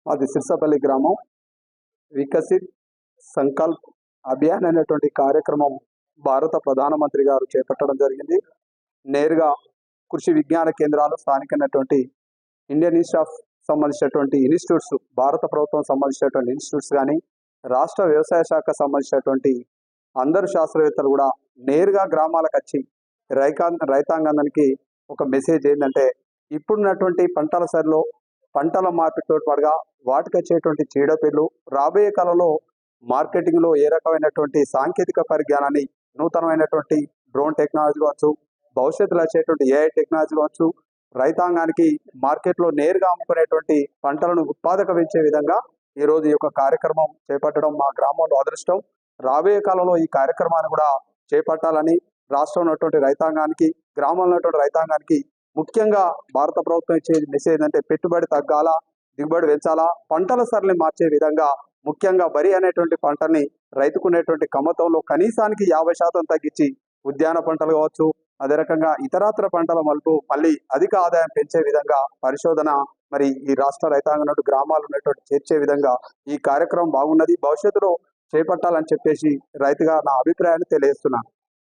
మాది సిర్సపల్లి గ్రామం. వికసిత్ సంకల్ప్ అభియాన్ అనేటువంటి కార్యక్రమం భారత ప్రధానమంత్రి గారు చేపట్టడం జరిగింది. నేరుగా కృషి విజ్ఞాన కేంద్రాలు, స్థానికమైనటువంటి ఇండియన్ ఇన్స్టిట్యూట్ ఆఫ్ సంబంధించినటువంటి ఇన్స్టిట్యూట్స్, భారత ప్రభుత్వం సంబంధించినటువంటి ఇన్స్టిట్యూట్స్ కానీ, రాష్ట్ర వ్యవసాయ శాఖ సంబంధించినటువంటి అందరు శాస్త్రవేత్తలు కూడా నేరుగా గ్రామాలకు వచ్చి రైతాంగానికి ఒక మెసేజ్ ఏంటంటే, ఇప్పుడున్నటువంటి పంటల సరిలో పంటల మార్పిడితో పాటుగా వాటికి వచ్చేటువంటి చీడపీడలు, రాబోయే కాలంలో మార్కెటింగ్లో ఏ రకమైనటువంటి సాంకేతిక పరిజ్ఞానాన్ని, నూతనమైనటువంటి డ్రోన్ టెక్నాలజీ కావచ్చు, భవిష్యత్తులో వచ్చేటువంటి ఏఐ టెక్నాలజీ కావచ్చు, రైతాంగానికి మార్కెట్లో నేరుగా అమ్ముకునేటువంటి పంటలను ఉత్పాదక పెంచే విధంగా ఈరోజు ఈ యొక్క కార్యక్రమం చేపట్టడం మా గ్రామంలో అదృష్టం. రాబోయే కాలంలో ఈ కార్యక్రమాన్ని కూడా చేపట్టాలని రాష్ట్రంలో ఉన్నటువంటి రైతాంగానికి, గ్రామంలో ఉన్నటువంటి రైతాంగానికి ముఖ్యంగా భారత ప్రభుత్వం ఇచ్చే మెసేజ్ అంటే, పెట్టుబడి తగ్గాల, దిగుబడి పెంచాలా, పంటల సరళి మార్చే విధంగా ముఖ్యంగా వరి అనేటువంటి పంటని రైతుకునేటువంటి కమ్మతంలో కనీసానికి 50% తగ్గించి ఉద్యాన పంటలు కావచ్చు, అదే రకంగా ఇతరాతర పంటల మలుపు మళ్ళీ అధిక ఆదాయం పెంచే విధంగా పరిశోధన మరి ఈ రాష్ట్ర రైతాంగం గ్రామాలు ఉన్నటువంటి చేర్చే విధంగా ఈ కార్యక్రమం బాగున్నది. భవిష్యత్తులో చేపట్టాలని చెప్పేసి రైతుగా నా అభిప్రాయాన్ని తెలియజేస్తున్నాను.